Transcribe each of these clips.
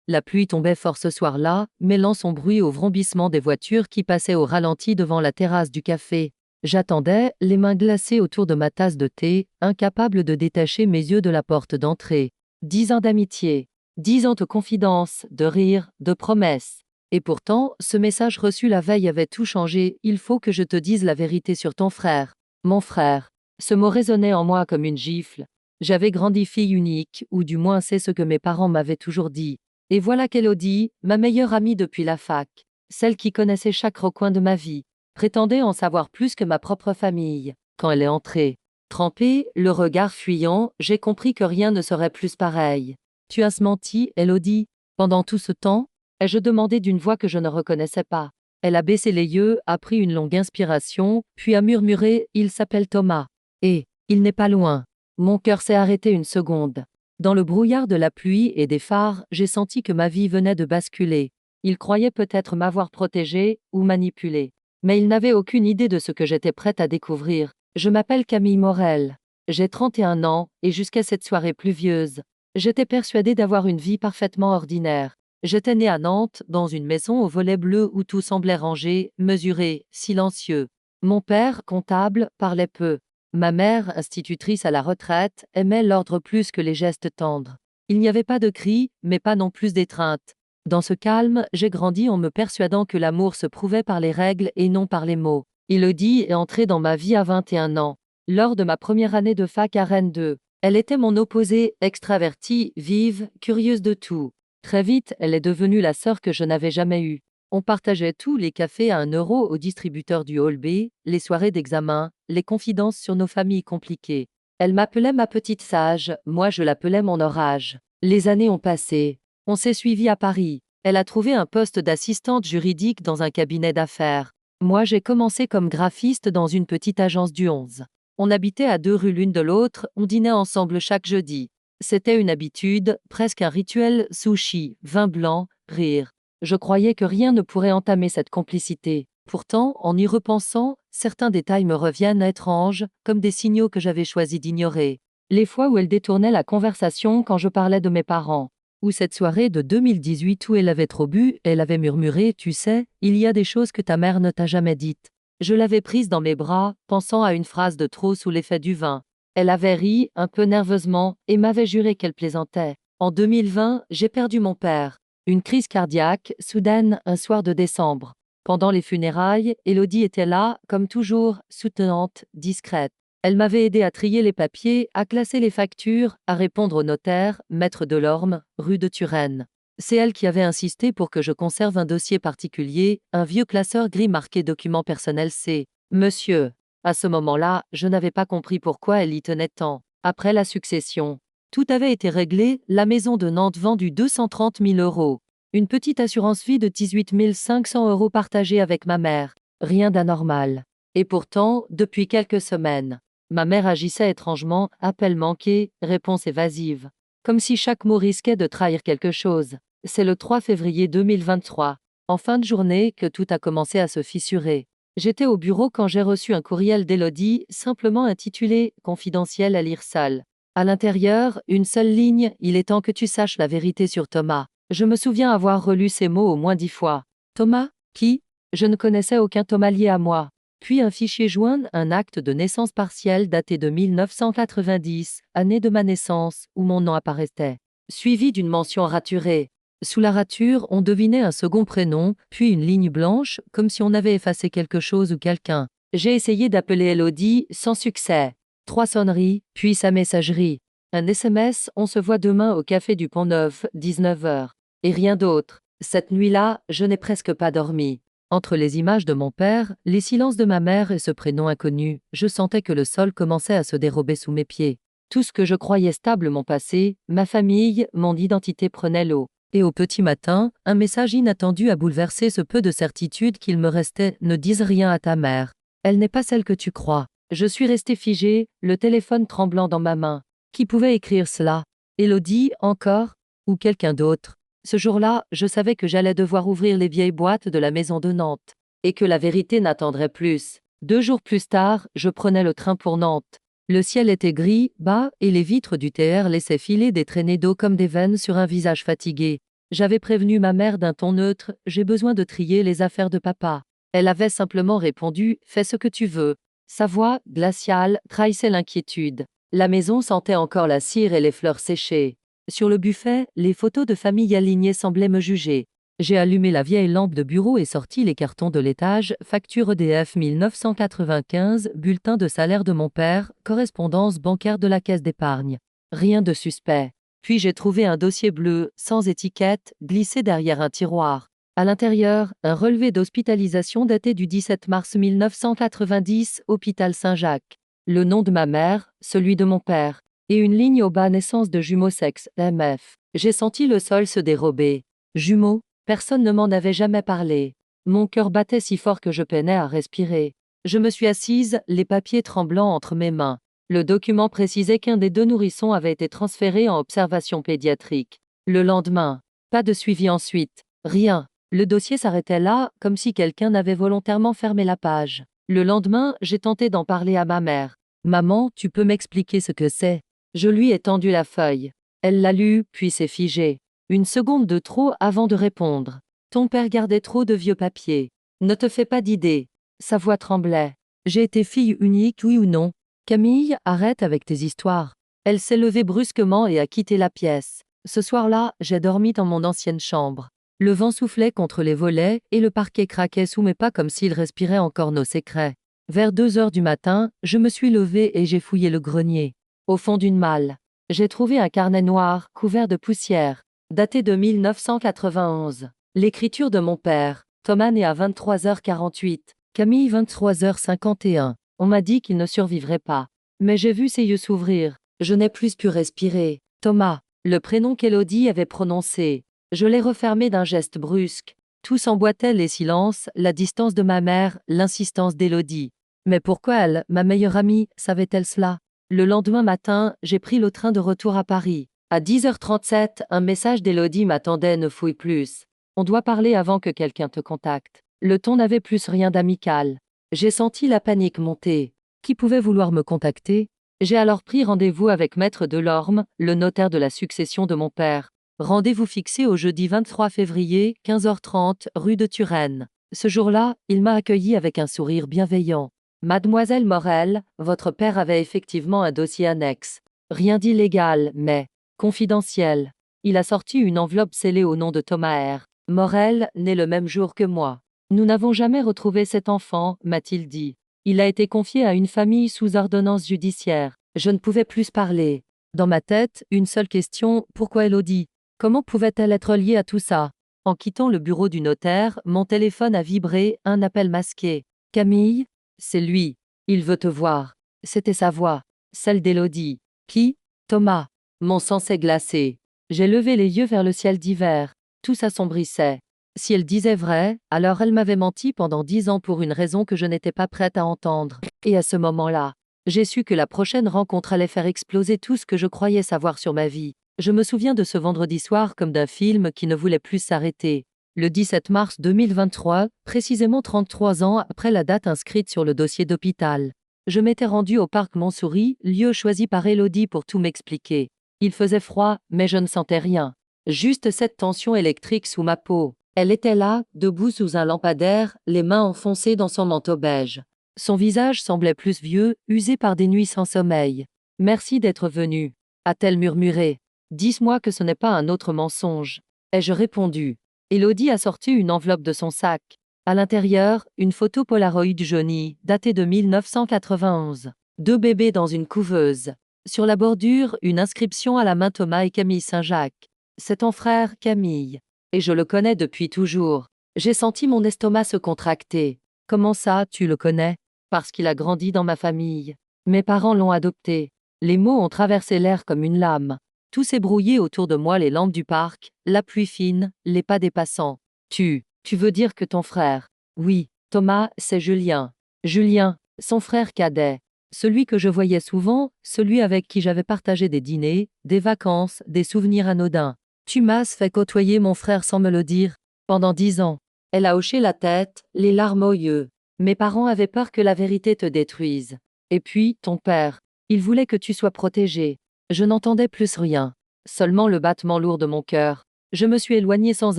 La pluie tombait fort ce soir-là, mêlant son bruit au vrombissement des voitures qui passaient au ralenti devant la terrasse du café. J'attendais, les mains glacées autour de ma tasse de thé, incapable de détacher mes yeux de la porte d'entrée. 10 ans d'amitié, 10 ans de confidences, de rires, de promesses. Et pourtant, ce message reçu la veille avait tout changé. Il faut que je te dise la vérité sur ton frère. Mon frère. Ce mot résonnait en moi comme une gifle. J'avais grandi fille unique, ou du moins c'est ce que mes parents m'avaient toujours dit. Et voilà qu'Élodie, ma meilleure amie depuis la fac, celle qui connaissait chaque recoin de ma vie, prétendait en savoir plus que ma propre famille. Quand elle est entrée, trempée, le regard fuyant, j'ai compris que rien ne serait plus pareil. Tu as menti, Élodie. Pendant tout ce temps, ai-je demandé d'une voix que je ne reconnaissais pas. Elle a baissé les yeux, a pris une longue inspiration, puis a murmuré « Il s'appelle Thomas. Et, il n'est pas loin. » Mon cœur s'est arrêté une seconde. Dans le brouillard de la pluie et des phares, j'ai senti que ma vie venait de basculer. Il croyait peut-être m'avoir protégée ou manipulée. Mais il n'avait aucune idée de ce que j'étais prête à découvrir. Je m'appelle Camille Morel. J'ai 31 ans, et jusqu'à cette soirée pluvieuse, j'étais persuadée d'avoir une vie parfaitement ordinaire. J'étais née à Nantes, dans une maison au volet bleu où tout semblait rangé, mesuré, silencieux. Mon père, comptable, parlait peu. Ma mère, institutrice à la retraite, aimait l'ordre plus que les gestes tendres. Il n'y avait pas de cris, mais pas non plus d'étreinte. Dans ce calme, j'ai grandi en me persuadant que l'amour se prouvait par les règles et non par les mots. Élodie est entrée dans ma vie à 21 ans, lors de ma première année de fac à Rennes 2. Elle était mon opposée, extravertie, vive, curieuse de tout. Très vite, elle est devenue la sœur que je n'avais jamais eue. On partageait tous les cafés à 1 € au distributeur du hall B, les soirées d'examen, les confidences sur nos familles compliquées. Elle m'appelait ma petite sage, moi je l'appelais mon orage. Les années ont passé. On s'est suivis à Paris. Elle a trouvé un poste d'assistante juridique dans un cabinet d'affaires. Moi j'ai commencé comme graphiste dans une petite agence du 11. On habitait à 2 rues l'une de l'autre, on dînait ensemble chaque jeudi. C'était une habitude, presque un rituel, sushi, vin blanc, rire. Je croyais que rien ne pourrait entamer cette complicité. Pourtant, en y repensant, certains détails me reviennent étranges, comme des signaux que j'avais choisi d'ignorer. Les fois où elle détournait la conversation quand je parlais de mes parents. Ou cette soirée de 2018 où elle avait trop bu, elle avait murmuré « Tu sais, il y a des choses que ta mère ne t'a jamais dites. » Je l'avais prise dans mes bras, pensant à une phrase de trop sous l'effet du vin. Elle avait ri, un peu nerveusement, et m'avait juré qu'elle plaisantait. En 2020, j'ai perdu mon père. Une crise cardiaque, soudaine, un soir de décembre. Pendant les funérailles, Élodie était là, comme toujours, soutenante, discrète. Elle m'avait aidé à trier les papiers, à classer les factures, à répondre au notaire, maître Delorme, rue de Turenne. C'est elle qui avait insisté pour que je conserve un dossier particulier, un vieux classeur gris marqué document personnel C. Monsieur. À ce moment-là, je n'avais pas compris pourquoi elle y tenait tant. Après la succession, tout avait été réglé, la maison de Nantes vendue 230 000 €. Une petite assurance vie de 18 500 € partagée avec ma mère. Rien d'anormal. Et pourtant, depuis quelques semaines, ma mère agissait étrangement, appel manqué, réponse évasive. Comme si chaque mot risquait de trahir quelque chose. C'est le 3 février 2023, en fin de journée, que tout a commencé à se fissurer. J'étais au bureau quand j'ai reçu un courriel d'Élodie, simplement intitulé « Confidentiel à lire seul ». À l'intérieur, une seule ligne « Il est temps que tu saches la vérité sur Thomas ». Je me souviens avoir relu ces mots au moins 10 fois. Thomas? Qui? Je ne connaissais aucun Thomas lié à moi. Puis un fichier joint, un acte de naissance partielle daté de 1990, année de ma naissance, où mon nom apparaissait. Suivi d'une mention raturée. Sous la rature, on devinait un second prénom, puis une ligne blanche, comme si on avait effacé quelque chose ou quelqu'un. J'ai essayé d'appeler Élodie, sans succès. 3 sonneries, puis sa messagerie. Un SMS, on se voit demain au café du Pont-Neuf, 19 h. Et rien d'autre. Cette nuit-là, je n'ai presque pas dormi. Entre les images de mon père, les silences de ma mère et ce prénom inconnu, je sentais que le sol commençait à se dérober sous mes pieds. Tout ce que je croyais stable mon passé, ma famille, mon identité prenait l'eau. Et au petit matin, un message inattendu a bouleversé ce peu de certitude qu'il me restait « Ne dise rien à ta mère. Elle n'est pas celle que tu crois. » Je suis restée figée, le téléphone tremblant dans ma main. Qui pouvait écrire cela? Élodie, encore? Ou quelqu'un d'autre? Ce jour-là, je savais que j'allais devoir ouvrir les vieilles boîtes de la maison de Nantes. Et que la vérité n'attendrait plus. 2 jours plus tard, je prenais le train pour Nantes. Le ciel était gris, bas, et les vitres du TR laissaient filer des traînées d'eau comme des veines sur un visage fatigué. J'avais prévenu ma mère d'un ton neutre, j'ai besoin de trier les affaires de papa. Elle avait simplement répondu, fais ce que tu veux. Sa voix, glaciale, trahissait l'inquiétude. La maison sentait encore la cire et les fleurs séchées. Sur le buffet, les photos de famille alignées semblaient me juger. J'ai allumé la vieille lampe de bureau et sorti les cartons de l'étage, facture EDF 1995, bulletin de salaire de mon père, correspondance bancaire de la caisse d'épargne. Rien de suspect. Puis j'ai trouvé un dossier bleu, sans étiquette, glissé derrière un tiroir. À l'intérieur, un relevé d'hospitalisation daté du 17 mars 1990, hôpital Saint-Jacques. Le nom de ma mère, celui de mon père. Et une ligne au bas naissance de jumeaux sexe, MF. J'ai senti le sol se dérober. Jumeaux? Personne ne m'en avait jamais parlé. Mon cœur battait si fort que je peinais à respirer. Je me suis assise, les papiers tremblants entre mes mains. Le document précisait qu'un des 2 nourrissons avait été transféré en observation pédiatrique. Le lendemain, pas de suivi ensuite. Rien. Le dossier s'arrêtait là, comme si quelqu'un avait volontairement fermé la page. Le lendemain, j'ai tenté d'en parler à ma mère. Maman, tu peux m'expliquer ce que c'est? Je lui ai tendu la feuille. Elle l'a lue, puis s'est figée. Une seconde de trop avant de répondre. Ton père gardait trop de vieux papiers. Ne te fais pas d'idées. Sa voix tremblait. J'ai été fille unique, oui ou non? Camille, arrête avec tes histoires. Elle s'est levée brusquement et a quitté la pièce. Ce soir-là, j'ai dormi dans mon ancienne chambre. Le vent soufflait contre les volets et le parquet craquait sous mes pas comme s'il respirait encore nos secrets. Vers 2 heures du matin, je me suis levée et j'ai fouillé le grenier. Au fond d'une malle, j'ai trouvé un carnet noir, couvert de poussière, daté de 1991. L'écriture de mon père, Thomas né à 23h48, Camille 23h51. On m'a dit qu'il ne survivrait pas. Mais j'ai vu ses yeux s'ouvrir. Je n'ai plus pu respirer. Thomas, le prénom qu'Élodie avait prononcé. Je l'ai refermé d'un geste brusque. Tout s'emboîtait, les silences, la distance de ma mère, l'insistance d'Élodie. Mais pourquoi elle, ma meilleure amie, savait-elle cela? Le lendemain matin, j'ai pris le train de retour à Paris. À 10h37, un message d'Élodie m'attendait, ne fouille plus. On doit parler avant que quelqu'un te contacte. Le ton n'avait plus rien d'amical. J'ai senti la panique monter. Qui pouvait vouloir me contacter? J'ai alors pris rendez-vous avec Maître Delorme, le notaire de la succession de mon père. Rendez-vous fixé au jeudi 23 février, 15h30, rue de Turenne. Ce jour-là, il m'a accueilli avec un sourire bienveillant. Mademoiselle Morel, votre père avait effectivement un dossier annexe. Rien d'illégal, mais confidentiel. Il a sorti une enveloppe scellée au nom de Thomas R. Morel, né le même jour que moi. Nous n'avons jamais retrouvé cet enfant, m'a-t-il dit. Il a été confié à une famille sous ordonnance judiciaire. Je ne pouvais plus parler. Dans ma tête, une seule question, pourquoi Élodie? Comment pouvait-elle être liée à tout ça? En quittant le bureau du notaire, mon téléphone a vibré, un appel masqué. Camille? C'est lui. Il veut te voir. C'était sa voix. Celle d'Élodie. Qui? Thomas. Mon sang s'est glacé. J'ai levé les yeux vers le ciel d'hiver. Tout s'assombrissait. Si elle disait vrai, alors elle m'avait menti pendant 10 ans pour une raison que je n'étais pas prête à entendre. Et à ce moment-là, j'ai su que la prochaine rencontre allait faire exploser tout ce que je croyais savoir sur ma vie. Je me souviens de ce vendredi soir comme d'un film qui ne voulait plus s'arrêter. Le 17 mars 2023, précisément 33 ans après la date inscrite sur le dossier d'hôpital. Je m'étais rendue au parc Montsouris, lieu choisi par Élodie pour tout m'expliquer. Il faisait froid, mais je ne sentais rien. Juste cette tension électrique sous ma peau. Elle était là, debout sous un lampadaire, les mains enfoncées dans son manteau beige. Son visage semblait plus vieux, usé par des nuits sans sommeil. « Merci d'être venu », a-t-elle murmuré. « Dis-moi que ce n'est pas un autre mensonge. » Ai-je répondu. Élodie a sorti une enveloppe de son sac. À l'intérieur, une photo Polaroid jaunie, datée de 1991. 2 bébés dans une couveuse. Sur la bordure, une inscription à la main Thomas et Camille Saint-Jacques. C'est ton frère, Camille. Et je le connais depuis toujours. J'ai senti mon estomac se contracter. Comment ça, tu le connais? Parce qu'il a grandi dans ma famille. Mes parents l'ont adopté. Les mots ont traversé l'air comme une lame. Tout s'est brouillé autour de moi, les lampes du parc, la pluie fine, les pas des passants. Tu veux dire que ton frère? Oui, Thomas, c'est Julien. Julien, son frère cadet. Celui que je voyais souvent, celui avec qui j'avais partagé des dîners, des vacances, des souvenirs anodins. Tu m'as fait côtoyer mon frère sans me le dire. Pendant 10 ans. Elle a hoché la tête, les larmes aux yeux. Mes parents avaient peur que la vérité te détruise. Et puis, ton père. Il voulait que tu sois protégée. Je n'entendais plus rien. Seulement le battement lourd de mon cœur. Je me suis éloignée sans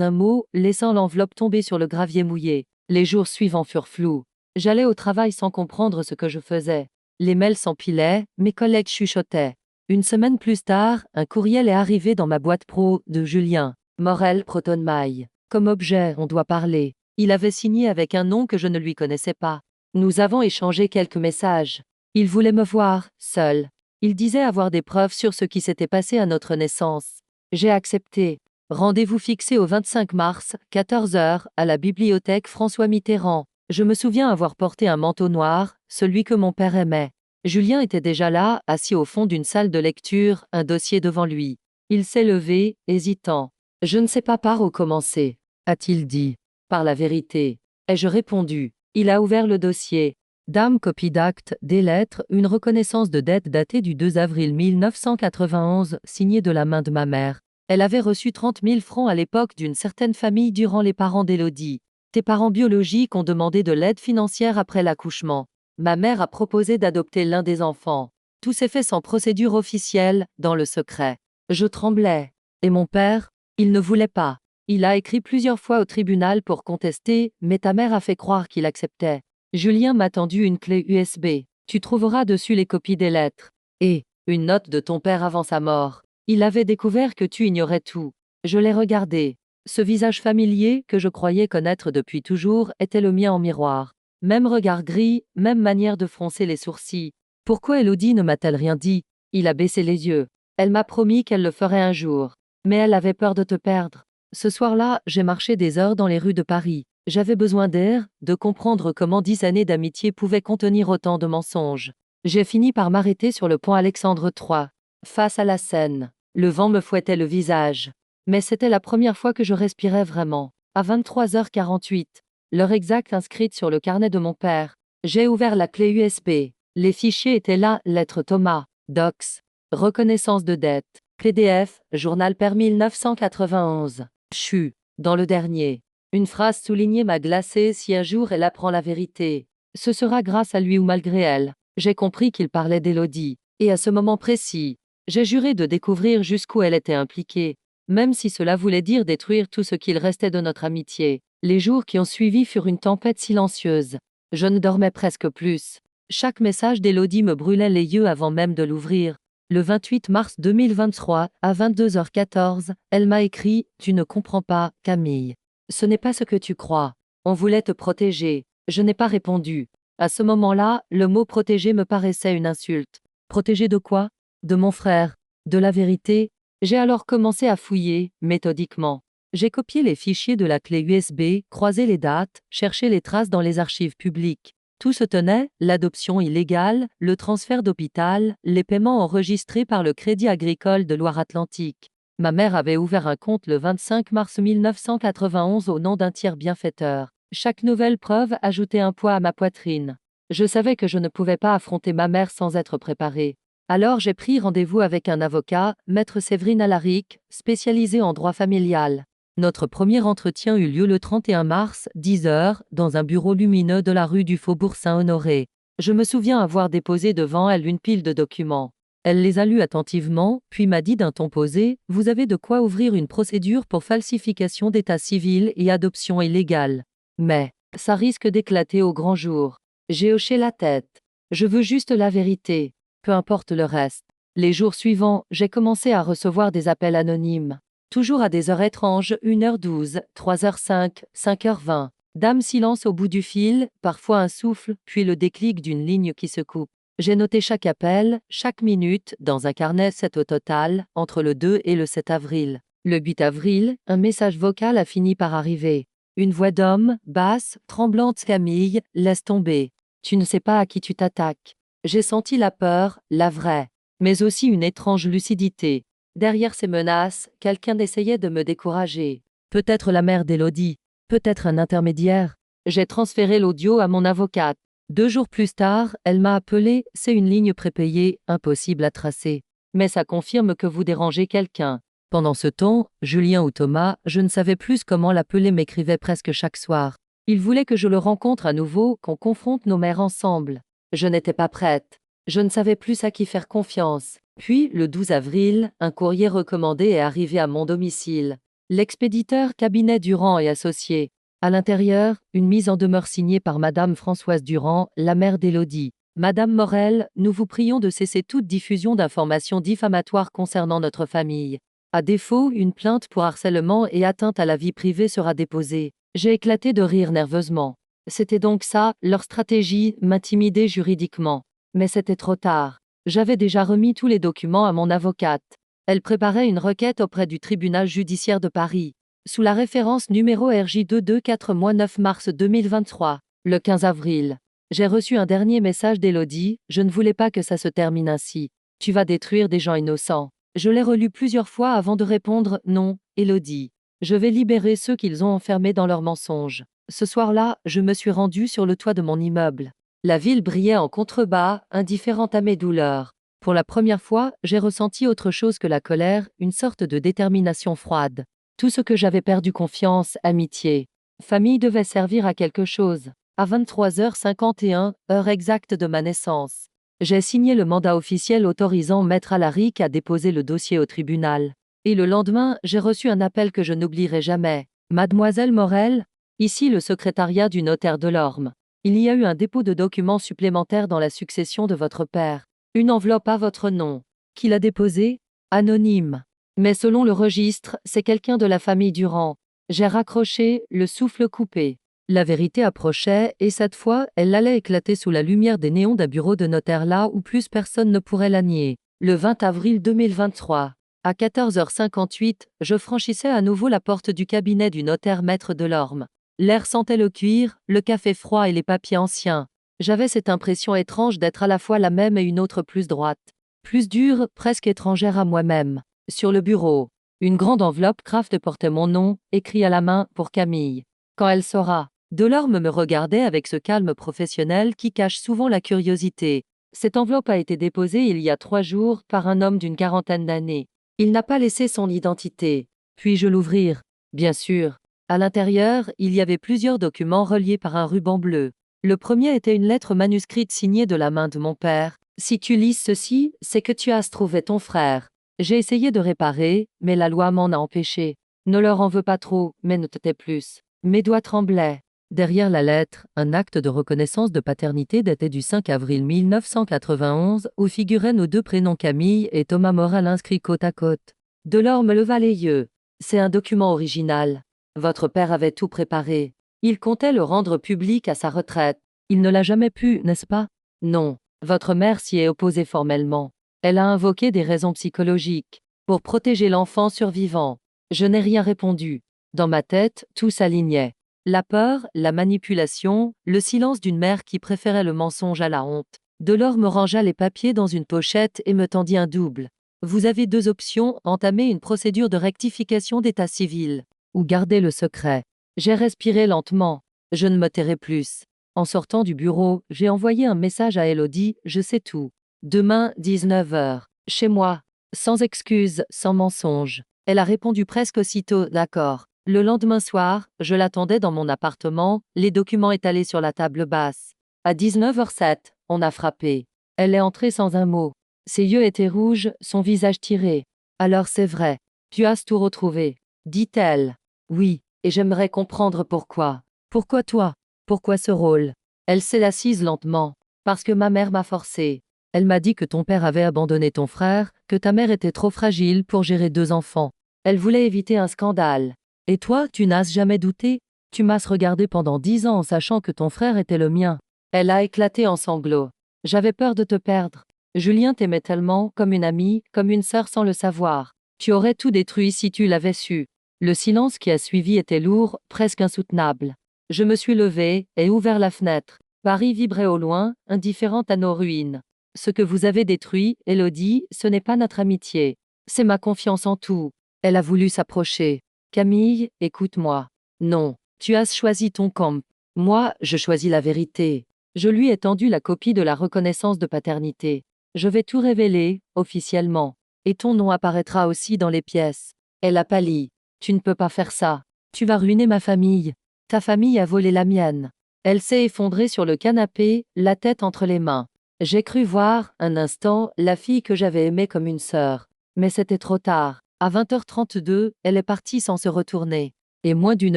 un mot, laissant l'enveloppe tomber sur le gravier mouillé. Les jours suivants furent flous. J'allais au travail sans comprendre ce que je faisais. Les mails s'empilaient, mes collègues chuchotaient. Une semaine plus tard, un courriel est arrivé dans ma boîte pro de Julien. Morel Protonmaille. Comme objet, on doit parler. Il avait signé avec un nom que je ne lui connaissais pas. Nous avons échangé quelques messages. Il voulait me voir, seul. Il disait avoir des preuves sur ce qui s'était passé à notre naissance. J'ai accepté. Rendez-vous fixé au 25 mars, 14 h, à la bibliothèque François Mitterrand. Je me souviens avoir porté un manteau noir, celui que mon père aimait. Julien était déjà là, assis au fond d'une salle de lecture, un dossier devant lui. Il s'est levé, hésitant. « Je ne sais pas par où commencer », a-t-il dit. « Par la vérité. » Ai-je répondu. Il a ouvert le dossier. Dame copie d'acte, des lettres, une reconnaissance de dette datée du 2 avril 1991, signée de la main de ma mère. Elle avait reçu 30 000 francs à l'époque d'une certaine famille durant les parents d'Élodie. Tes parents biologiques ont demandé de l'aide financière après l'accouchement. Ma mère a proposé d'adopter l'un des enfants. Tout s'est fait sans procédure officielle, dans le secret. Je tremblais. Et mon père? Il ne voulait pas. Il a écrit plusieurs fois au tribunal pour contester, mais ta mère a fait croire qu'il acceptait. Julien m'a tendu une clé USB. Tu trouveras dessus les copies des lettres. Et une note de ton père avant sa mort. Il avait découvert que tu ignorais tout. Je l'ai regardé. Ce visage familier, que je croyais connaître depuis toujours, était le mien en miroir. Même regard gris, même manière de froncer les sourcils. Pourquoi Élodie ne m'a-t-elle rien dit? Il a baissé les yeux. Elle m'a promis qu'elle le ferait un jour. Mais elle avait peur de te perdre. Ce soir-là, j'ai marché des heures dans les rues de Paris. J'avais besoin d'air, de comprendre comment 10 années d'amitié pouvaient contenir autant de mensonges. J'ai fini par m'arrêter sur le pont Alexandre III, face à la Seine. Le vent me fouettait le visage. Mais c'était la première fois que je respirais vraiment. À 23h48, l'heure exacte inscrite sur le carnet de mon père. J'ai ouvert la clé USB. Les fichiers étaient là, lettre Thomas, docs, reconnaissance de dette, PDF, journal père 1991. Chu. Dans le dernier. Une phrase soulignée m'a glacée. Si un jour elle apprend la vérité, ce sera grâce à lui ou malgré elle. J'ai compris qu'il parlait d'Élodie. Et à ce moment précis, j'ai juré de découvrir jusqu'où elle était impliquée, même si cela voulait dire détruire tout ce qu'il restait de notre amitié. Les jours qui ont suivi furent une tempête silencieuse. Je ne dormais presque plus. Chaque message d'Élodie me brûlait les yeux avant même de l'ouvrir. Le 28 mars 2023, à 22h14, elle m'a écrit « Tu ne comprends pas, Camille. Ce n'est pas ce que tu crois. On voulait te protéger. » Je n'ai pas répondu. À ce moment-là, le mot « protéger » me paraissait une insulte. Protéger de quoi? De mon frère. De la vérité? J'ai alors commencé à fouiller, méthodiquement. J'ai copié les fichiers de la clé USB, croisé les dates, cherché les traces dans les archives publiques. Tout se tenait, l'adoption illégale, le transfert d'hôpital, les paiements enregistrés par le Crédit agricole de Loire-Atlantique. Ma mère avait ouvert un compte le 25 mars 1991 au nom d'un tiers bienfaiteur. Chaque nouvelle preuve ajoutait un poids à ma poitrine. Je savais que je ne pouvais pas affronter ma mère sans être préparée. Alors j'ai pris rendez-vous avec un avocat, Maître Séverine Alaric, spécialisé en droit familial. Notre premier entretien eut lieu le 31 mars, 10 h, dans un bureau lumineux de la rue du Faubourg Saint-Honoré. Je me souviens avoir déposé devant elle une pile de documents. Elle les a lus attentivement, puis m'a dit d'un ton posé « Vous avez de quoi ouvrir une procédure pour falsification d'état civil et adoption illégale. Mais, ça risque d'éclater au grand jour. » J'ai hoché la tête. Je veux juste la vérité. Peu importe le reste. Les jours suivants, j'ai commencé à recevoir des appels anonymes. Toujours à des heures étranges, 1h12, 3h05, 5h20. Dame silence au bout du fil, parfois un souffle, puis le déclic d'une ligne qui se coupe. J'ai noté chaque appel, chaque minute, dans un carnet 7 au total, entre le 2 et le 7 avril. Le 8 avril, un message vocal a fini par arriver. Une voix d'homme, basse, tremblante. Camille, laisse tomber. Tu ne sais pas à qui tu t'attaques. J'ai senti la peur, la vraie, mais aussi une étrange lucidité. Derrière ces menaces, quelqu'un essayait de me décourager. Peut-être la mère d'Élodie, peut-être un intermédiaire. J'ai transféré l'audio à mon avocate. 2 jours plus tard, elle m'a appelé, c'est une ligne prépayée, impossible à tracer. Mais ça confirme que vous dérangez quelqu'un. Pendant ce temps, Julien ou Thomas, je ne savais plus comment l'appeler, m'écrivait presque chaque soir. Il voulait que je le rencontre à nouveau, qu'on confronte nos mères ensemble. Je n'étais pas prête. Je ne savais plus à qui faire confiance. Puis, le 12 avril, un courrier recommandé est arrivé à mon domicile. L'expéditeur cabinet Durand et Associés. À l'intérieur, une mise en demeure signée par Madame Françoise Durand, la mère d'Élodie. Madame Morel, nous vous prions de cesser toute diffusion d'informations diffamatoires concernant notre famille. À défaut, une plainte pour harcèlement et atteinte à la vie privée sera déposée. J'ai éclaté de rire nerveusement. C'était donc ça, leur stratégie, m'intimider juridiquement. Mais c'était trop tard. J'avais déjà remis tous les documents à mon avocate. Elle préparait une requête auprès du tribunal judiciaire de Paris, sous la référence numéro RJ224-9 mars 2023, le 15 avril. J'ai reçu un dernier message d'Élodie, je ne voulais pas que ça se termine ainsi. Tu vas détruire des gens innocents. Je l'ai relu plusieurs fois avant de répondre non, Élodie. Je vais libérer ceux qu'ils ont enfermés dans leurs mensonges. Ce soir-là, je me suis rendue sur le toit de mon immeuble. La ville brillait en contrebas, indifférente à mes douleurs. Pour la première fois, j'ai ressenti autre chose que la colère, une sorte de détermination froide. Tout ce que j'avais perdu confiance, amitié, famille devait servir à quelque chose. À 23h51, heure exacte de ma naissance, j'ai signé le mandat officiel autorisant Maître Alaric à déposer le dossier au tribunal. Et le lendemain, j'ai reçu un appel que je n'oublierai jamais. Mademoiselle Morel, ici le secrétariat du notaire Delorme. Il y a eu un dépôt de documents supplémentaires dans la succession de votre père. Une enveloppe à votre nom. Qui l'a déposée? Anonyme. Mais selon le registre, c'est quelqu'un de la famille Durand. J'ai raccroché, le souffle coupé. La vérité approchait, et cette fois, elle allait éclater sous la lumière des néons d'un bureau de notaire là où plus personne ne pourrait la nier. Le 20 avril 2023. À 14h58, je franchissais à nouveau la porte du cabinet du notaire maître Delorme. L'air sentait le cuir, le café froid et les papiers anciens. J'avais cette impression étrange d'être à la fois la même et une autre plus droite, plus dure, presque étrangère à moi-même. Sur le bureau, une grande enveloppe craft portait mon nom, écrit à la main, pour Camille. Quand elle saura. Delorme me regardait avec ce calme professionnel qui cache souvent la curiosité. Cette enveloppe a été déposée il y a 3 jours par un homme d'une quarantaine d'années. Il n'a pas laissé son identité. Puis-je l'ouvrir? Bien sûr. À l'intérieur, il y avait plusieurs documents reliés par un ruban bleu. Le premier était une lettre manuscrite signée de la main de mon père. Si tu lis ceci, c'est que tu as trouvé ton frère. J'ai essayé de réparer, mais la loi m'en a empêché. Ne leur en veux pas trop, mais ne te tais plus. Mes doigts tremblaient. Derrière la lettre, un acte de reconnaissance de paternité datait du 5 avril 1991, où figuraient nos 2 prénoms Camille et Thomas Morel inscrits côte à côte. Delorme leva les yeux. C'est un document original. Votre père avait tout préparé. Il comptait le rendre public à sa retraite. Il ne l'a jamais pu, n'est-ce pas? Non. Votre mère s'y est opposée formellement. Elle a invoqué des raisons psychologiques pour protéger l'enfant survivant. Je n'ai rien répondu. Dans ma tête, tout s'alignait. La peur, la manipulation, le silence d'une mère qui préférait le mensonge à la honte. Delorme me rangea les papiers dans une pochette et me tendit un double. Vous avez 2 options, entamer une procédure de rectification d'état civil, ou garder le secret. J'ai respiré lentement. Je ne me tairai plus. En sortant du bureau, j'ai envoyé un message à Élodie, je sais tout. Demain, 19h. Chez moi. Sans excuse, sans mensonge. Elle a répondu presque aussitôt, d'accord. Le lendemain soir, je l'attendais dans mon appartement, les documents étalés sur la table basse. À 19h07, on a frappé. Elle est entrée sans un mot. Ses yeux étaient rouges, son visage tiré. Alors c'est vrai. Tu as tout retrouvé. Dit-elle. Oui, et j'aimerais comprendre pourquoi. Pourquoi toi? Pourquoi ce rôle? Elle s'est assise lentement. Parce que ma mère m'a forcée. Elle m'a dit que ton père avait abandonné ton frère, que ta mère était trop fragile pour gérer 2 enfants. Elle voulait éviter un scandale. Et toi, tu n'as jamais douté? Tu m'as regardé pendant 10 ans en sachant que ton frère était le mien. Elle a éclaté en sanglots. J'avais peur de te perdre. Julien t'aimait tellement, comme une amie, comme une sœur sans le savoir. Tu aurais tout détruit si tu l'avais su. Le silence qui a suivi était lourd, presque insoutenable. Je me suis levée et ouvert la fenêtre. Paris vibrait au loin, indifférente à nos ruines. Ce que vous avez détruit, Élodie, ce n'est pas notre amitié. C'est ma confiance en tout. Elle a voulu s'approcher. Camille, écoute-moi. Non, tu as choisi ton camp. Moi, je choisis la vérité. Je lui ai tendu la copie de la reconnaissance de paternité. Je vais tout révéler, officiellement. Et ton nom apparaîtra aussi dans les pièces. Elle a pâli. Tu ne peux pas faire ça. Tu vas ruiner ma famille. Ta famille a volé la mienne. Elle s'est effondrée sur le canapé, la tête entre les mains. J'ai cru voir, un instant, la fille que j'avais aimée comme une sœur. Mais c'était trop tard. À 20h32, elle est partie sans se retourner. Et moins d'une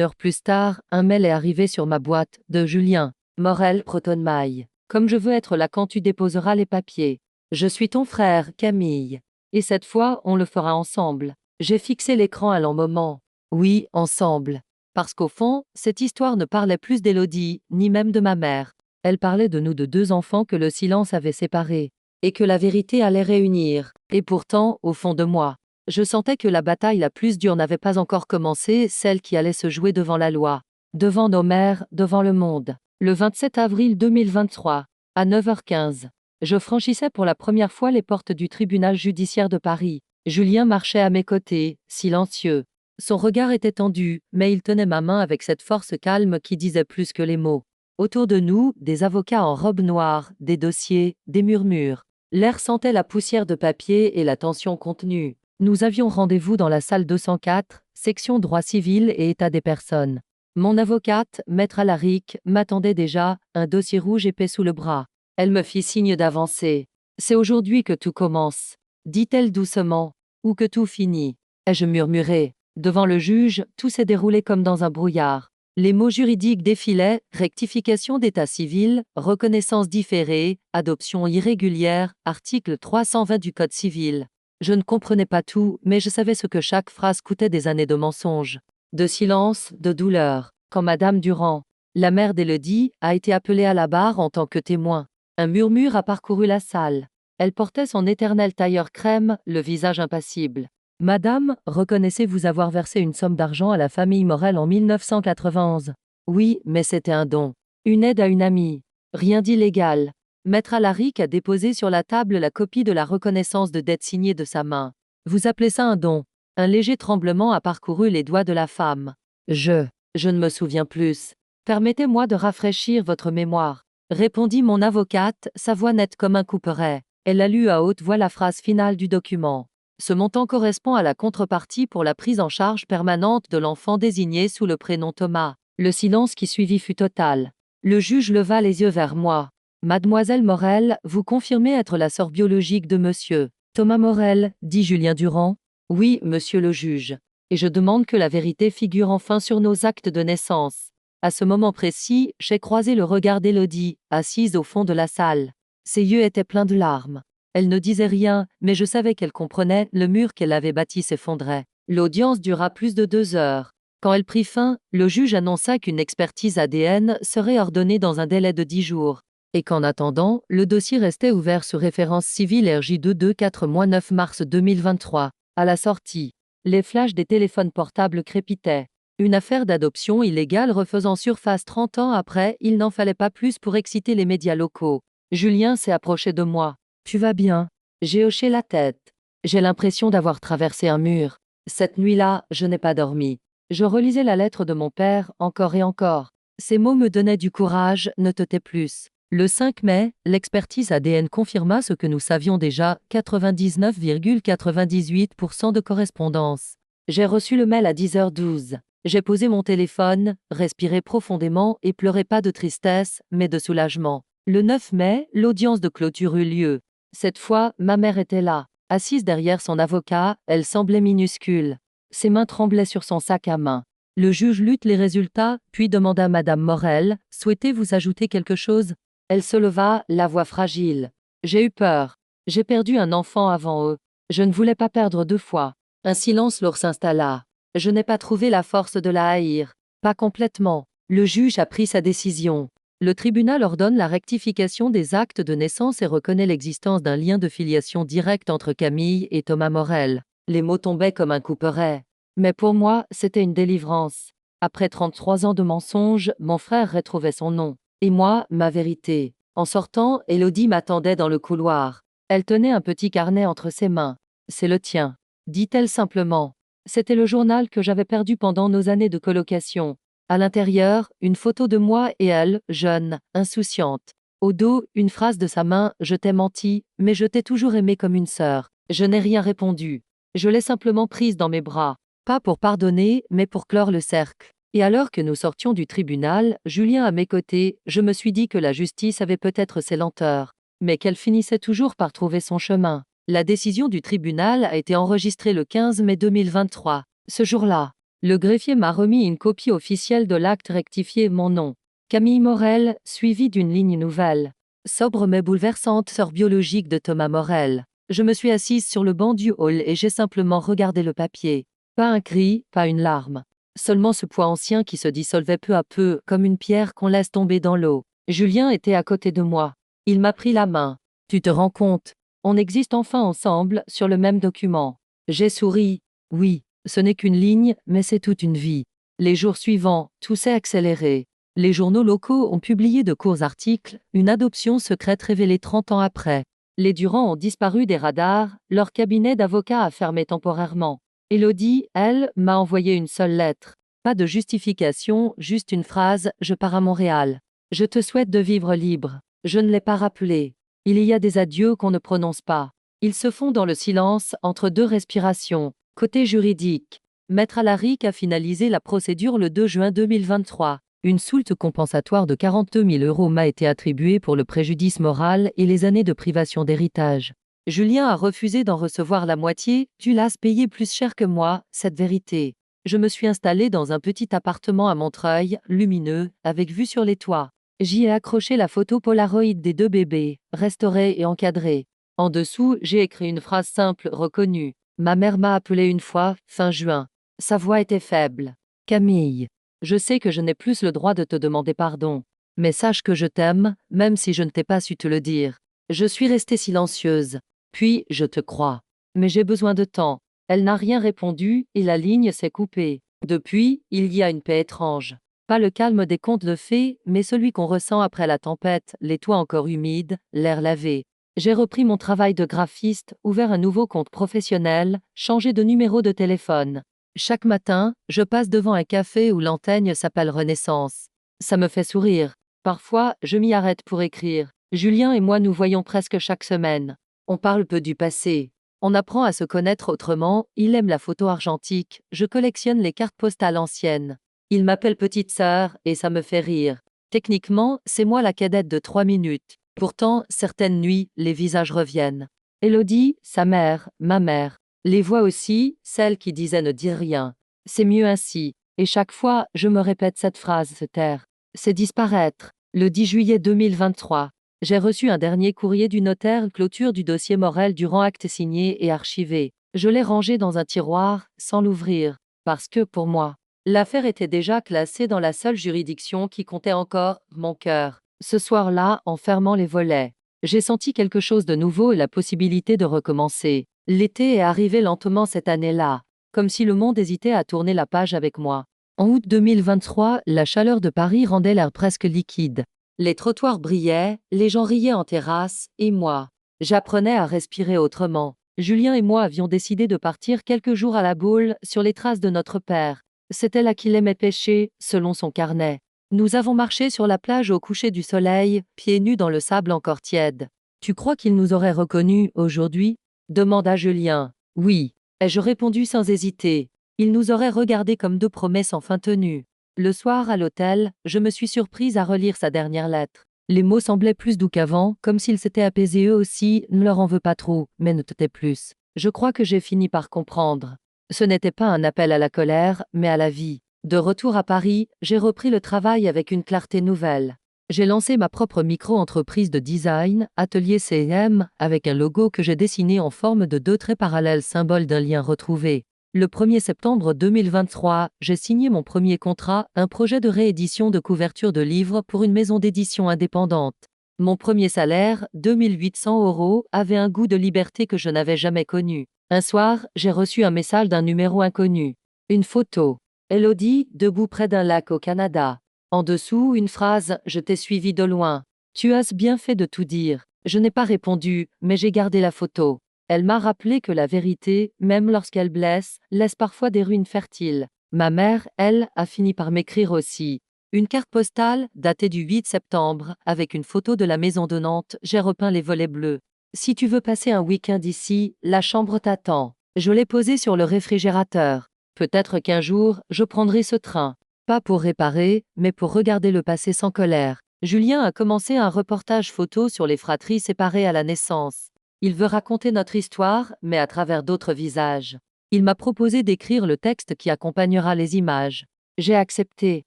heure plus tard, un mail est arrivé sur ma boîte, de Julien Morel Protonmaille. Comme je veux être là quand tu déposeras les papiers. Je suis ton frère, Camille. Et cette fois, on le fera ensemble. J'ai fixé l'écran à l'un moment. Oui, ensemble. Parce qu'au fond, cette histoire ne parlait plus d'Élodie, ni même de ma mère. Elle parlait de nous de deux enfants que le silence avait séparés. Et que la vérité allait réunir. Et pourtant, au fond de moi, je sentais que la bataille la plus dure n'avait pas encore commencé, celle qui allait se jouer devant la loi. Devant nos mères, devant le monde. Le 27 avril 2023, à 9h15, je franchissais pour la première fois les portes du tribunal judiciaire de Paris. Julien marchait à mes côtés, silencieux. Son regard était tendu, mais il tenait ma main avec cette force calme qui disait plus que les mots. Autour de nous, des avocats en robe noire, des dossiers, des murmures. L'air sentait la poussière de papier et la tension contenue. Nous avions rendez-vous dans la salle 204, section droit civil et état des personnes. Mon avocate, maître Alaric, m'attendait déjà, un dossier rouge épais sous le bras. Elle me fit signe d'avancer. C'est aujourd'hui que tout commence, dit-elle doucement, ou que tout finit. Ai-je murmuré. Devant le juge, tout s'est déroulé comme dans un brouillard. Les mots juridiques défilaient, rectification d'état civil, reconnaissance différée, adoption irrégulière, article 320 du Code civil. Je ne comprenais pas tout, mais je savais ce que chaque phrase coûtait des années de mensonges, de silence, de douleur. Quand Madame Durand, la mère d'Élodie, a été appelée à la barre en tant que témoin, un murmure a parcouru la salle. Elle portait son éternel tailleur crème, le visage impassible. Madame, reconnaissez-vous avoir versé une somme d'argent à la famille Morel en 1991? Oui, mais c'était un don. Une aide à une amie. Rien d'illégal. Maître Alaric a déposé sur la table la copie de la reconnaissance de dette signée de sa main. Vous appelez ça un don? Un léger tremblement a parcouru les doigts de la femme. Je ne me souviens plus. Permettez-moi de rafraîchir votre mémoire, répondit mon avocate, sa voix nette comme un couperet. Elle a lu à haute voix la phrase finale du document. Ce montant correspond à la contrepartie pour la prise en charge permanente de l'enfant désigné sous le prénom Thomas. Le silence qui suivit fut total. Le juge leva les yeux vers moi. Mademoiselle Morel, vous confirmez être la sœur biologique de monsieur Thomas Morel, dit Julien Durand. Oui, monsieur le juge. Et je demande que la vérité figure enfin sur nos actes de naissance. À ce moment précis, j'ai croisé le regard d'Élodie, assise au fond de la salle. Ses yeux étaient pleins de larmes. Elle ne disait rien, mais je savais qu'elle comprenait, le mur qu'elle avait bâti s'effondrait. L'audience dura plus de 2 heures. Quand elle prit fin, le juge annonça qu'une expertise ADN serait ordonnée dans un délai de 10 jours. Et qu'en attendant, le dossier restait ouvert sous référence civile RJ224-9 mars 2023. À la sortie, les flashs des téléphones portables crépitaient. Une affaire d'adoption illégale refaisant surface 30 ans après, il n'en fallait pas plus pour exciter les médias locaux. Julien s'est approché de moi. Tu vas bien? J'ai hoché la tête. J'ai l'impression d'avoir traversé un mur. Cette nuit-là, je n'ai pas dormi. Je relisais la lettre de mon père, encore et encore. Ces mots me donnaient du courage, ne te tais plus. Le 5 mai, l'expertise ADN confirma ce que nous savions déjà, 99,98% de correspondance. J'ai reçu le mail à 10h12. J'ai posé mon téléphone, respiré profondément et pleuré pas de tristesse, mais de soulagement. Le 9 mai, l'audience de clôture eut lieu. Cette fois, ma mère était là. Assise derrière son avocat, elle semblait minuscule. Ses mains tremblaient sur son sac à main. Le juge lut les résultats, puis demanda à Madame Morel, « Souhaitez-vous ajouter quelque chose ?» Elle se leva, la voix fragile. J'ai eu peur. J'ai perdu un enfant avant eux. Je ne voulais pas perdre 2 fois. Un silence lourd s'installa. Je n'ai pas trouvé la force de la haïr. Pas complètement. Le juge a pris sa décision. Le tribunal ordonne la rectification des actes de naissance et reconnaît l'existence d'un lien de filiation direct entre Camille et Thomas Morel. Les mots tombaient comme un couperet. Mais pour moi, c'était une délivrance. Après 33 ans de mensonges, mon frère retrouvait son nom. Et moi, ma vérité. En sortant, Élodie m'attendait dans le couloir. Elle tenait un petit carnet entre ses mains. C'est le tien, dit-elle simplement. C'était le journal que j'avais perdu pendant nos années de colocation. À l'intérieur, une photo de moi et elle, jeune, insouciante. Au dos, une phrase de sa main, je t'ai menti, mais je t'ai toujours aimé comme une sœur. Je n'ai rien répondu. Je l'ai simplement prise dans mes bras. Pas pour pardonner, mais pour clore le cercle. Et alors que nous sortions du tribunal, Julien à mes côtés, je me suis dit que la justice avait peut-être ses lenteurs, mais qu'elle finissait toujours par trouver son chemin. La décision du tribunal a été enregistrée le 15 mai 2023. Ce jour-là, le greffier m'a remis une copie officielle de l'acte rectifié mon nom. Camille Morel, suivi d'une ligne nouvelle. Sobre mais bouleversante sœur biologique de Thomas Morel. Je me suis assise sur le banc du hall et j'ai simplement regardé le papier. Pas un cri, pas une larme. Seulement ce poids ancien qui se dissolvait peu à peu, comme une pierre qu'on laisse tomber dans l'eau. Julien était à côté de moi. Il m'a pris la main. Tu te rends compte? On existe enfin ensemble, sur le même document. J'ai souri. Oui, ce n'est qu'une ligne, mais c'est toute une vie. Les jours suivants, tout s'est accéléré. Les journaux locaux ont publié de courts articles, une adoption secrète révélée 30 ans après. Les Durand ont disparu des radars, leur cabinet d'avocats a fermé temporairement. Élodie, elle, m'a envoyé une seule lettre. Pas de justification, juste une phrase, je pars à Montréal. Je te souhaite de vivre libre. Je ne l'ai pas rappelé. Il y a des adieux qu'on ne prononce pas. Ils se font dans le silence, entre deux respirations. Côté juridique, Maître Alaric a finalisé la procédure le 2 juin 2023. Une soulte compensatoire de 42 000 € m'a été attribuée pour le préjudice moral et les années de privation d'héritage. Julien a refusé d'en recevoir la moitié, tu l'as payé plus cher que moi, cette vérité. Je me suis installée dans un petit appartement à Montreuil, lumineux, avec vue sur les toits. J'y ai accroché la photo Polaroid des 2 bébés, restaurée et encadrée. En dessous, j'ai écrit une phrase simple, reconnue. Ma mère m'a appelé une fois, fin juin. Sa voix était faible. Camille, je sais que je n'ai plus le droit de te demander pardon. Mais sache que je t'aime, même si je ne t'ai pas su te le dire. Je suis restée silencieuse. Puis, je te crois. Mais j'ai besoin de temps. Elle n'a rien répondu, et la ligne s'est coupée. Depuis, il y a une paix étrange. Pas le calme des contes de fées, mais celui qu'on ressent après la tempête, les toits encore humides, l'air lavé. J'ai repris mon travail de graphiste, ouvert un nouveau compte professionnel, changé de numéro de téléphone. Chaque matin, je passe devant un café où l'enseigne s'appelle Renaissance. Ça me fait sourire. Parfois, je m'y arrête pour écrire. Julien et moi nous voyons presque chaque semaine. On parle peu du passé. On apprend à se connaître autrement, il aime la photo argentique, je collectionne les cartes postales anciennes. Il m'appelle petite sœur, et ça me fait rire. Techniquement, c'est moi la cadette de 3 minutes. Pourtant, certaines nuits, les visages reviennent. Élodie, sa mère, ma mère. Les voix aussi, celles qui disaient ne dire rien. C'est mieux ainsi. Et chaque fois, je me répète cette phrase, se taire. C'est disparaître. Le 10 juillet 2023. J'ai reçu un dernier courrier du notaire, clôture du dossier Morel durant acte signé et archivé. Je l'ai rangé dans un tiroir, sans l'ouvrir. Parce que, pour moi, l'affaire était déjà classée dans la seule juridiction qui comptait encore, mon cœur. Ce soir-là, en fermant les volets, j'ai senti quelque chose de nouveau et la possibilité de recommencer. L'été est arrivé lentement cette année-là, comme si le monde hésitait à tourner la page avec moi. En août 2023, la chaleur de Paris rendait l'air presque liquide. Les trottoirs brillaient, les gens riaient en terrasse, et moi, j'apprenais à respirer autrement. Julien et moi avions décidé de partir quelques jours à la boule, sur les traces de notre père. C'était là qu'il aimait pêcher, selon son carnet. Nous avons marché sur la plage au coucher du soleil, pieds nus dans le sable encore tiède. Tu crois qu'il nous aurait reconnus aujourd'hui? Demanda Julien. Oui, ai-je répondu sans hésiter. Il nous aurait regardés comme deux promesses enfin tenues. Le soir, à l'hôtel, je me suis surprise à relire sa dernière lettre. Les mots semblaient plus doux qu'avant, comme s'ils s'étaient apaisés eux aussi, ne leur en veux pas trop, mais ne te tais plus. Je crois que j'ai fini par comprendre. Ce n'était pas un appel à la colère, mais à la vie. De retour à Paris, j'ai repris le travail avec une clarté nouvelle. J'ai lancé ma propre micro-entreprise de design, Atelier CM, avec un logo que j'ai dessiné en forme de 2 traits parallèles, symbole d'un lien retrouvé. Le 1er septembre 2023, j'ai signé mon premier contrat, un projet de réédition de couverture de livres pour une maison d'édition indépendante. Mon premier salaire, 2 800 €, avait un goût de liberté que je n'avais jamais connu. Un soir, j'ai reçu un message d'un numéro inconnu. Une photo. Élodie, debout près d'un lac au Canada. En dessous, une phrase « Je t'ai suivi de loin ». Tu as bien fait de tout dire. Je n'ai pas répondu, mais j'ai gardé la photo. Elle m'a rappelé que la vérité, même lorsqu'elle blesse, laisse parfois des ruines fertiles. Ma mère, elle, a fini par m'écrire aussi. Une carte postale, datée du 8 septembre, avec une photo de la maison de Nantes, j'ai repeint les volets bleus. Si tu veux passer un week-end ici, la chambre t'attend. Je l'ai posée sur le réfrigérateur. Peut-être qu'un jour, je prendrai ce train. Pas pour réparer, mais pour regarder le passé sans colère. Julien a commencé un reportage photo sur les fratries séparées à la naissance. Il veut raconter notre histoire, mais à travers d'autres visages. Il m'a proposé d'écrire le texte qui accompagnera les images. J'ai accepté.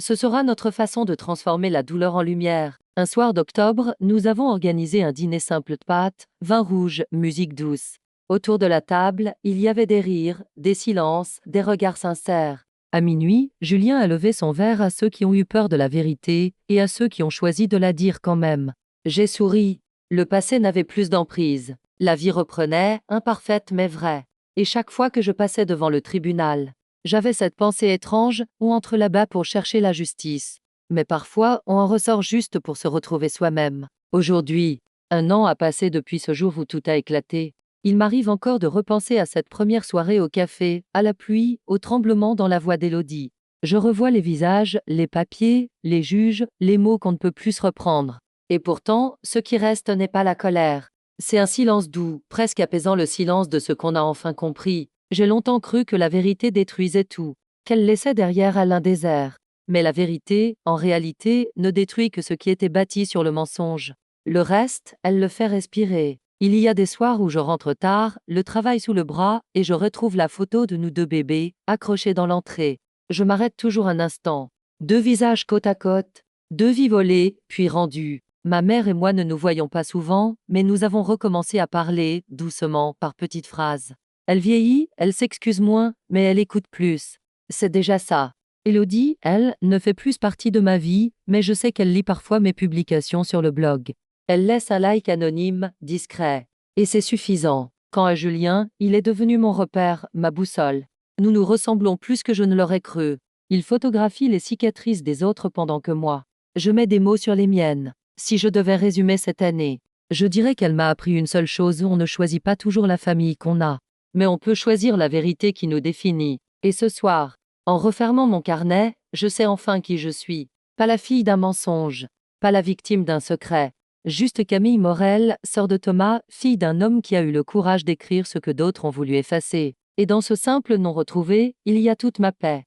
Ce sera notre façon de transformer la douleur en lumière. Un soir d'octobre, nous avons organisé un dîner simple de pâtes, vin rouge, musique douce. Autour de la table, il y avait des rires, des silences, des regards sincères. À minuit, Julien a levé son verre à ceux qui ont eu peur de la vérité et à ceux qui ont choisi de la dire quand même. J'ai souri. Le passé n'avait plus d'emprise. La vie reprenait, imparfaite mais vraie. Et chaque fois que je passais devant le tribunal, j'avais cette pensée étrange, on entre là-bas pour chercher la justice. Mais parfois, on en ressort juste pour se retrouver soi-même. Aujourd'hui, 1 an a passé depuis ce jour où tout a éclaté. Il m'arrive encore de repenser à cette première soirée au café, à la pluie, au tremblement dans la voix d'Élodie. Je revois les visages, les papiers, les juges, les mots qu'on ne peut plus se reprendre. Et pourtant, ce qui reste n'est pas la colère. C'est un silence doux, presque apaisant le silence de ce qu'on a enfin compris. J'ai longtemps cru que la vérité détruisait tout, qu'elle laissait derrière elle un désert. Mais la vérité, en réalité, ne détruit que ce qui était bâti sur le mensonge. Le reste, elle le fait respirer. Il y a des soirs où je rentre tard, le travail sous le bras, et je retrouve la photo de nous 2 bébés, accrochés dans l'entrée. Je m'arrête toujours un instant. 2 visages côte à côte, 2 vies volées, puis rendues. Ma mère et moi ne nous voyons pas souvent, mais nous avons recommencé à parler, doucement, par petites phrases. Elle vieillit, elle s'excuse moins, mais elle écoute plus. C'est déjà ça. Élodie, elle, ne fait plus partie de ma vie, mais je sais qu'elle lit parfois mes publications sur le blog. Elle laisse un like anonyme, discret. Et c'est suffisant. Quant à Julien, il est devenu mon repère, ma boussole. Nous nous ressemblons plus que je ne l'aurais cru. Il photographie les cicatrices des autres pendant que moi. Je mets des mots sur les miennes. Si je devais résumer cette année, je dirais qu'elle m'a appris une seule chose: on ne choisit pas toujours la famille qu'on a. Mais on peut choisir la vérité qui nous définit. Et ce soir, en refermant mon carnet, je sais enfin qui je suis. Pas la fille d'un mensonge. Pas la victime d'un secret. Juste Camille Morel, sœur de Thomas, fille d'un homme qui a eu le courage d'écrire ce que d'autres ont voulu effacer. Et dans ce simple nom retrouvé, il y a toute ma paix.